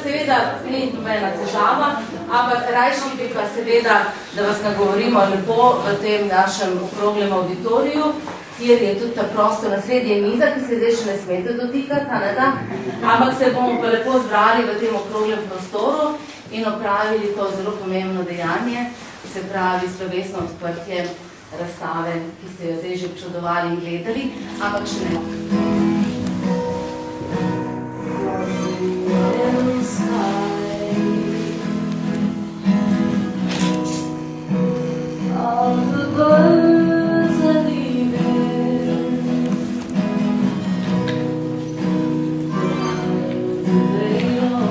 seveda ni nobena težava, ampak rajši bi pa seveda, da vas nagovorimo lepo v tem našem okroglem auditoriju, kjer je tudi ta prostor na sredi miza, ki se zdaj še ne smete dotikati, ampak se bomo pa lepo zbrali v tem okroglem prostoru in opravili to zelo pomembno dejanje, se pravi slovesno odprtje razstave, ki ste jo zdaj že občudovali in gledali, ampak še ne. All the birds are leaving, they know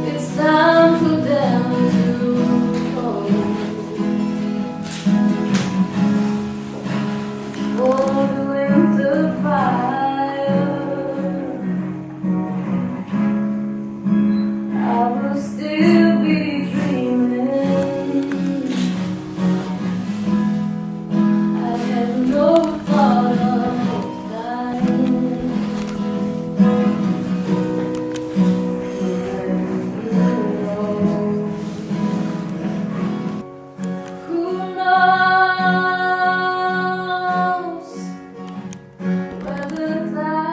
it's time for them to go. For the winter fire, I will still be dreaming. I have no thought of dying. Who knows where the time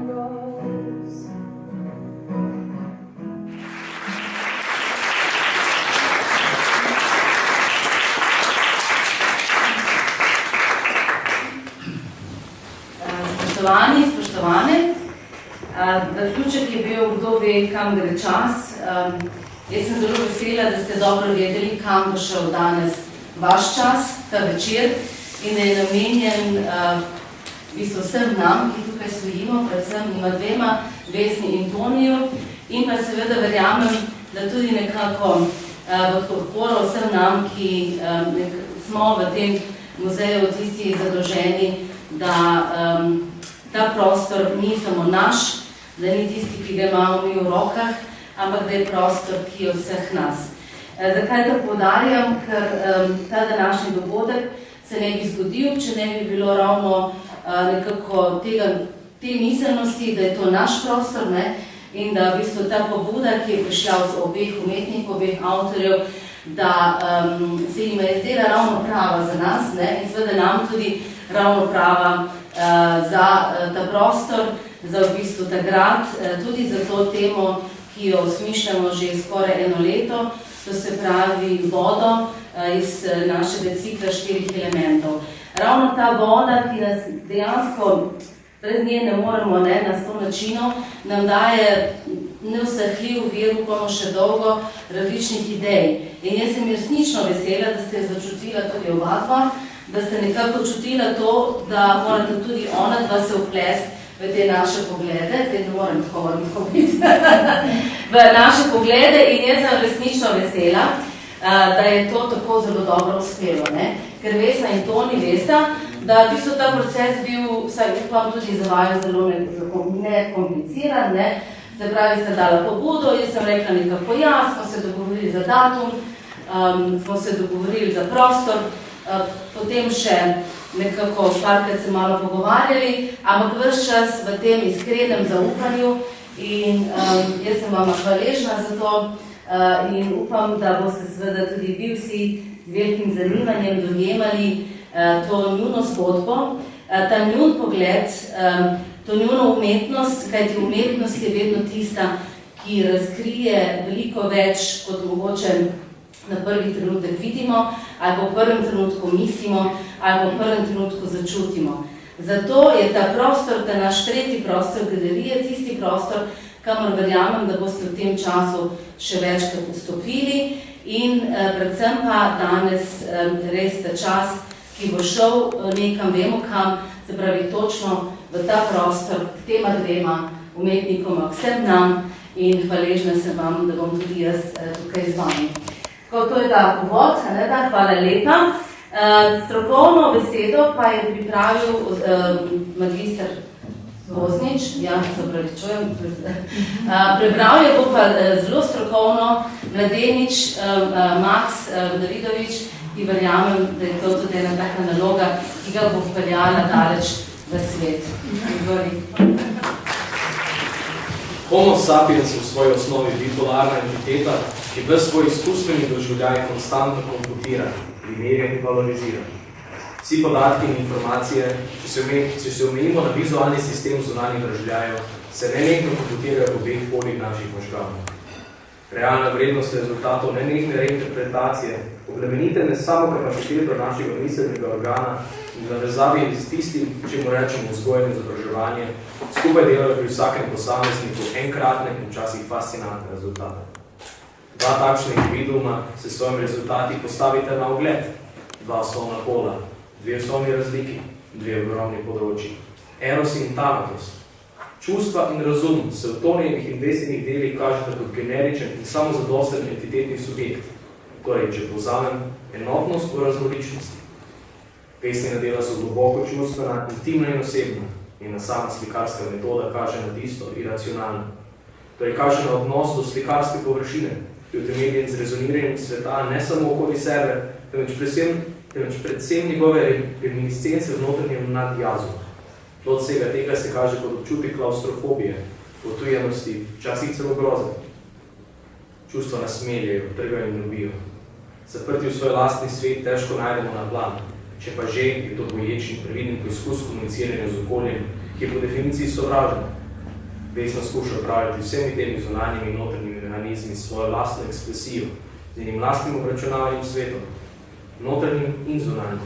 goes? Spoštovani, spoštovane, zaključek je bil, kdo ve, kam gre čas. Jaz sem zelo vesela, da ste dobro vedeli, kam bo šel danes vaš čas, ta večer, in da je namenjen v bistvu vsem nam, ki tukaj stojimo, predvsem ima dvema, Vesni in Toniju, in pa seveda verjamem, da tudi nekako v podporo vsem nam, ki smo v tem muzeju tisti zadolženi, da ta prostor ni samo naš, da ni tisti, ki ga imamo mi v rokah, ampak da je prostor, ki je vseh nas. Zakaj to poudarjam? Ker ta današnji dogodek se ne bi zgodil, če ne bi bilo ravno nekako te miselnosti, da je to naš prostor, ne? In da v bistvu ta pobuda, ki je prišla od obeh umetnikov, obeh avtorjev, da se jim je zdela ravno prava za nas, ne? In seveda nam tudi ravno prava za ta prostor, za v bistvu ta grad, tudi za to temo, ki jo osmišljamo že skoraj eno leto, to se pravi vodo iz našega cikla 4 elementov. Ravno ta voda, ki nas dejansko brez nje ne moremo, na 100 načinov, nam daje neusahljiv vir, upamo še dolgo, različnih idej. In jaz sem resnično vesela, da ste začutila tudi oba dva, da ste nekako čutila to, da morate tudi ona dva se vplesti v te naše poglede, zdaj ne moram tako biti, v naše poglede, in jaz sem resnično vesela, da je to tako zelo dobro uspelo, ne? Ker Vesna in Toni vesta, da v bistvu ta proces bil, vsaj upam, tudi za vaju zelo nekompliciran, ne? Se pravi, ste dala pobudo, jaz sem rekla nekako ja, smo se dogovorili za datum, smo se dogovorili za prostor, potem še nekako parkrat se malo pogovarjali, ampak ves čas v tem iskrenem zaupanju, in jaz sem vam hvaležna za to in upam, da boste seveda tudi vi vsi z velikim zanimanjem dojemali to njuno zgodbo, ta njun pogled, to njuno umetnost, kajti umetnost je vedno tista, ki razkrije veliko več, kot mogoče na prvi trenutek vidimo, ali pa v prvem trenutku mislimo, ali pa v prvem trenutku začutimo. Zato je ta prostor, ta naš tretji prostor galerije, tisti prostor, kamor verjamem, da boste v tem času še večkrat vstopili, in predvsem pa danes res ta čas, ki bo šel nekam, vemo kam, se pravi točno v ta prostor, k tema dvema umetnikoma, vsem nam, in hvaležna sem vam, da bom tudi jaz tukaj z vami. To je ta uvod, hvala lepa. Strokovno besedo pa je pripravil magister Voznič, ja, se opravičujem. Prebral je bo pa zelo strokovno mladenič Max Davidovič, in verjamem, da je to tudi ena taka naloga, ki ga bo peljala daleč v svet. Homo sapiens v svoji osnovi bipolarna entiteta, ki v svoj izkustveni doživljaj konstantno komputira, primerja in valorizira. Vsi podatki in informacije, če se omejimo na vizualni sistem zunanjih doživljajev, se nenehno komputirajo v obeh polih naših možganov. Realna vrednost rezultatov nenehne reinterpretacije, oblemenitene samo kapaciteto našega miselnega organa in navezavi z tistim, če mu rečemo vzgoje in izobraževanje, skupaj delajo pri vsakem posamezniku enkratne in včasih fascinantne rezultate. Dva takšna individuuma se s svojim rezultati postavite na ogled, dva osnovna pola, dve osnovni razliki, dve ogromni področji, eros in thanatos. Čustva in razum se v tonjenih in vesenih delih kažete kot generičen in samozadosten entitetni subjekt, torej, če povzamem, enotnost v raznoličnosti. Pesnina dela so globoko čustvena, intimna in osebna, in sama slikarska metoda kaže na tisto iracionalno. Torej, kaže na odnos do slikarske površine, ki je utemeljen z rezoniranjem sveta ne samo okoli sebe, temveč predvsem njegove reminiscence v notranjem nadjazu. Plod vsega tega se kaže kot občutek klaustrofobije, potujenosti, včasih celo groze. Čustva nas meljejo, trgajo in ljubijo. Zaprti v svoj lastni svet težko najdemo na plan, če pa že je to boječ in previden poizkus komuniciranja z okoljem, ki je po definiciji sovražen. Vesno skuša upravljati vsemi temi zunanjimi in notranjimi mehanizmi svojo lastno ekspresijo, z njenim lastnim obračunavanjem svetom, notranjim in zunanjim.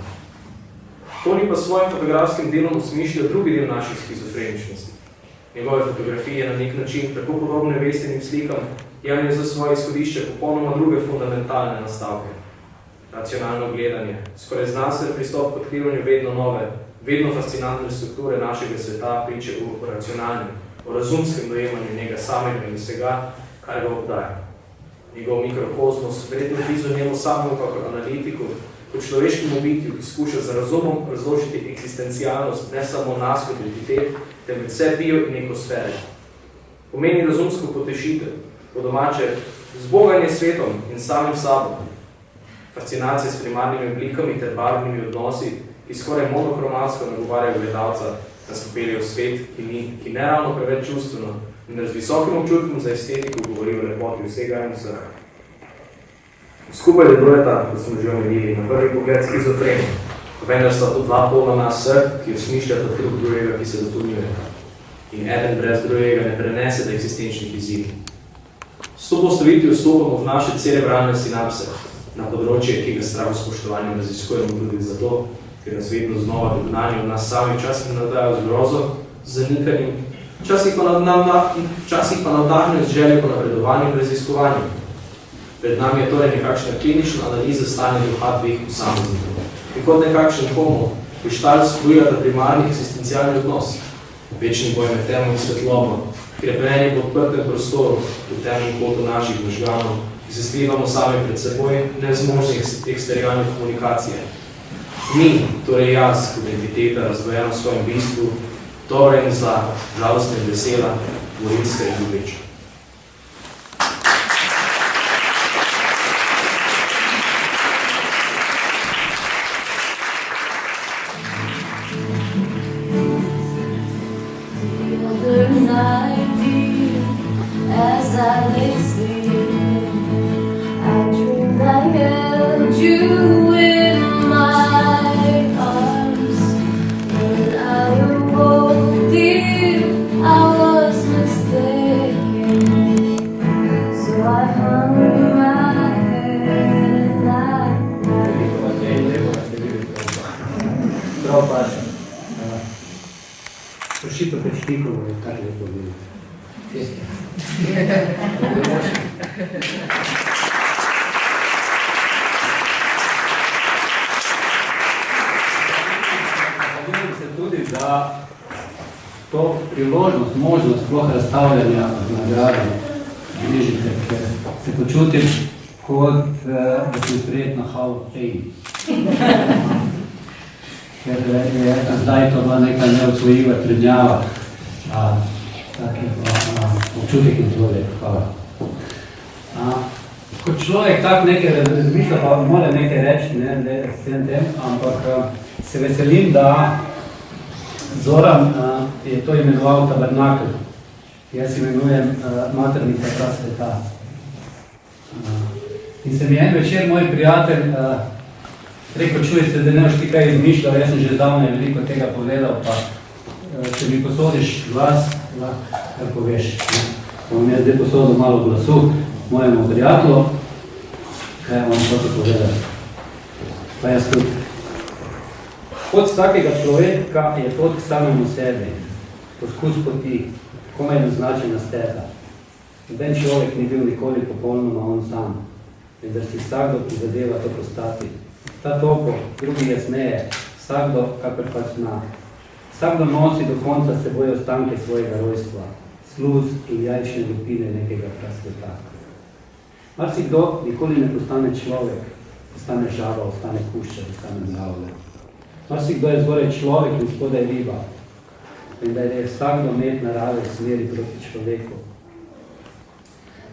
Toni pa s svojim fotografskim delom osmišlja drugi del naših skizofreničnosti. Njegove fotografije na nek način, tako podobne vesenim slikam, jemlje za svoje izhodišče popolnoma druge fundamentalne nastavke. Racionalno gledanje, skoraj znanstven pristop k odkrivanju vedno nove, vedno fascinantne strukture našega sveta priče o racionalnem, o razumskem dojemanju njega samega in vsega, kar ga obdaja. Njegov mikrokozmos, verjetno blizu njemu samemu kakor analitiku, kot človeškemu bitju, ki skuša za razumom razložiti eksistencialnost ne samo nas kot entitet, temveč vse bio in ekosfere. Pomeni razumsko potešitev, po domače, zboganje svetom in samim sabo, fascinacije s primarnimi oblikami ter barvnimi odnosi, ki skoraj monokromatsko nagovarjajo gledalca, nas popeljejo svet, ki ne ravno preveč čustveno in z visokim občutkom za estetiko govori o lepoti vsega in vsega. Skupaj delujeta, kot smo že omenili, na prvi pogled skizofreni, vendar sta to dva pola nas vseh, ki osmišljata drug drugega, ki se dopolnjujeta. In eden brez drugega ne prenese do eksistenčnih izzivov. S to postavitvijo vstopamo v naše cerebralne sinapse, na področje, ki ga strah spoštovanjem raziskujemo tudi zato, ker nas vedno znova dognanje od nas sami včasih nadajo z grozo, z zanikanjem, včasih pa navdahnejo z željo po napredovanju in raziskovanju. Pred nami je torej nekakšna klinična analiza stanja duha dveh posameznikov. In kot nekakšen homo, pištalj spojujata primarni eksistencialni odnos, večni boj med temo in svetlobo, krepenje po odprtem prostoru, v temnem kotu naših možganov, ki se skrivamo sami pred seboj, nezmožni eksterialne komunikacije. Mi, torej jaz, kot entiteta, razdvojena v svojem bistvu, dobra in zla, žalostna in vesela, borinska in ljubeča. To priložnost, možnost sploh razstavljanja nagrade bližite, ker se počutim kot da sem sprejet na Hall of Fame. Ker je zdaj to bila neka neosvojiva trednjava. Taki občutek in zelo lep. Hvala. Kot človek tako nekaj razmišlja, pa mora nekaj reči, ne, s tem, ampak se veselim, da Zoran je to imenoval tabernakel. Jaz imenujem maternica ta sveta. In se mi en večer moj prijatelj rekel, čuj se, da ne boš ti kaj izmišljal, jaz sem že zdavno veliko tega povedal, pa če mi posodiš glas, kar poveš. Bom jaz zdaj posodil malo glasu mojemu prijatelju, kaj vam hoče povedati. Pa jaz tudi. Pot vsakega človeka je pot k samemu sebi, poskus poti, komaj naznačena steza. Noben človek ni bil nikoli popolnoma on sam, vendar si vsakdo prizadeva to postati. Ta topo, drugi jasneje, vsakdo, kakor pač zna. Vsakdo nosi do konca s seboj ostanke svojega rojstva, sluz in jajčne lupine nekega prasveta. Marsikdo nikoli ne postane človek, postane žaba, ostane kušča, ostane mravlja. Marsikdo je zgoraj človek in spodaj riba, vendar je vsakdo med narave v smeri proti človeku.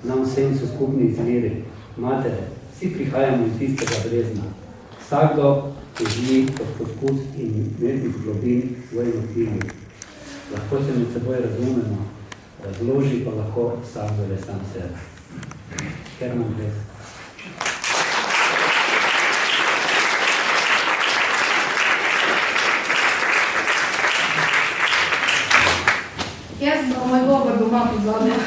Nam vsem so skupni izmeri, matere, vsi prihajamo iz tistega brezna. Vsakdo teži kot poskus in mednih globin svojih motivov. Lahko se med seboj razumemo, razloži pa lahko vsakdo le sam sebe. Herman Brez. Jaz sem moj govor doma pozornil.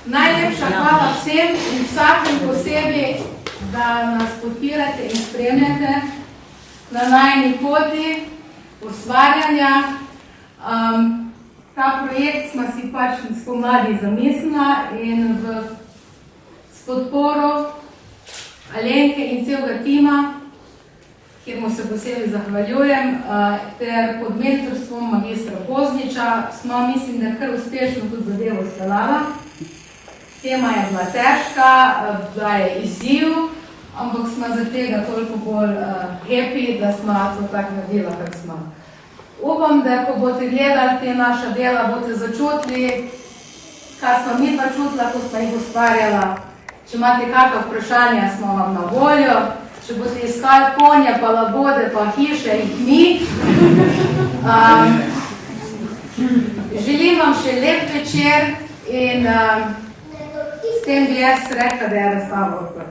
Najlepša hvala vsem in vsakem posebej, da nas podpirate in spremljate na najni poti ustvarjanja. Ta projekt smo si pač spomladi zamislila in s podporo Alenke in celega tima, kjer mu se posebej zahvaljujem, ter pod mentorstvom magistra Pozniča smo, mislim, da kar uspešno tudi zadevo speljala. Tema je bila težka, bila je izziv, ampak smo za tega toliko bolj happy, da smo to tako naredila, kak smo. Upam, da ko boste gledali te naša dela, boste začutili, kaj smo mi pa čutila, ko smo jih ustvarjala. Če imate kakšna vprašanja, smo vam na voljo. Če boste iskali konje, pa labode, pa hiše, jih ni. Želim vam še lep večer in s tem bi jaz rekla, da je razstava odprta.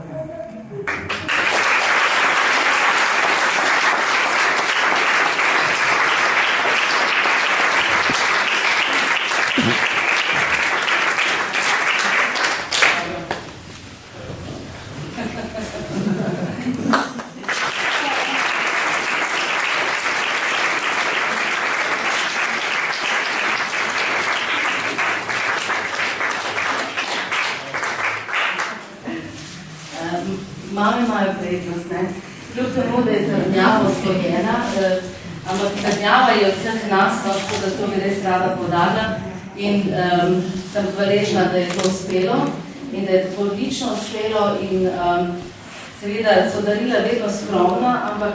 Mame imajo prednost, ne? Kljub temu, da je trdnjava osvojena, ampak trdnjava je od vseh nas, tako da to bi res rada podarila in sem hvaležna, da je to uspelo in da je tako odlično uspelo in seveda so darila vedno skromna, ampak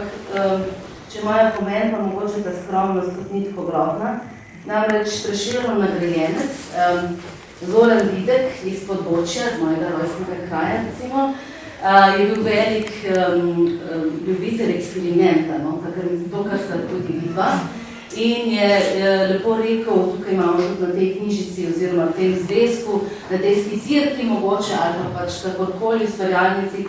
če imajo pomen, pa mogoče ta skromnost tudi ni tako grozna. Namreč Prešernov nagrajenec, Zoran Videk iz Podbočja, z mojega rojstnega kraja, recimo, je bil velik ljubitelj eksperimenta, no? To, kar sta tudi vidva. In je lepo rekel, tukaj imamo tudi na tej knjižici oziroma v tem zvezku, na tej skicirki mogoče ali pa pač kakorkoli v stvarjalnici,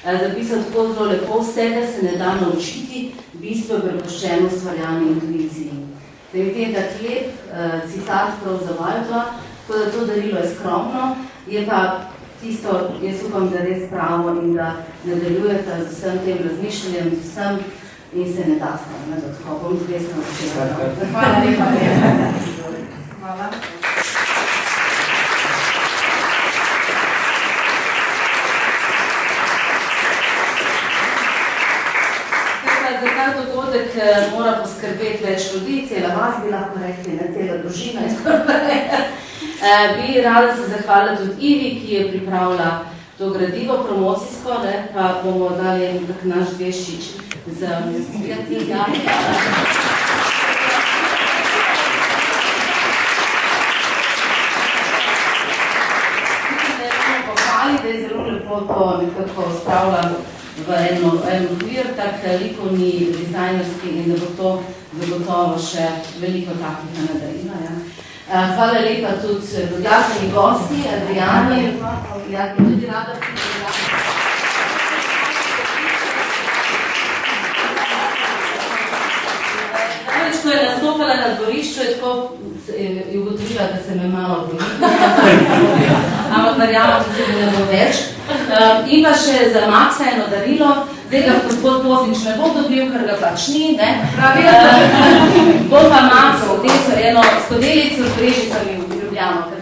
zapisal tako zelo lepo, vsega se ne da naučiti, bistvo je prepuščeno ustvarjalni intuiciji. Da je tem tak lep citat prav za Vajtla, tako da to darilo je skromno, je pa tisto, jaz upam, da res pravo in da nadaljujete z vsem tem razmišljanjem, z vsem in se ne da stavno, da tako bom zvestno začela. Hvala lepa. Hvala. Za ta dogodek mora poskrbeti več ljudi, cela vas bi lahko rekli, ne cela družina in skoraj. Bi rada se zahvalila tudi Ivi, ki je pripravila to gradivo promocijsko, pa bomo dali tak naš dveščič za tega. lepo to nekako spravila v en okvir, tak likovni, dizajnerski in da bo to zagotovo še veliko takih nadarila. Ja. Hvala lepa tudi dodatelji gosti, Adriani, ja, ki tudi rada pripravljala. Ko je nastopala na dvorišču, je tako ugotovila, da se me malo boji. Ampak verjamem, da se mi ne bo več. In pa še za Maksa eno darilo. Zdaj ga gospod Pofinč ne bo dobil, ker ga pač ni, ne? Bo pa Maks odnesel eno skodelico s brežicami v Ljubljano.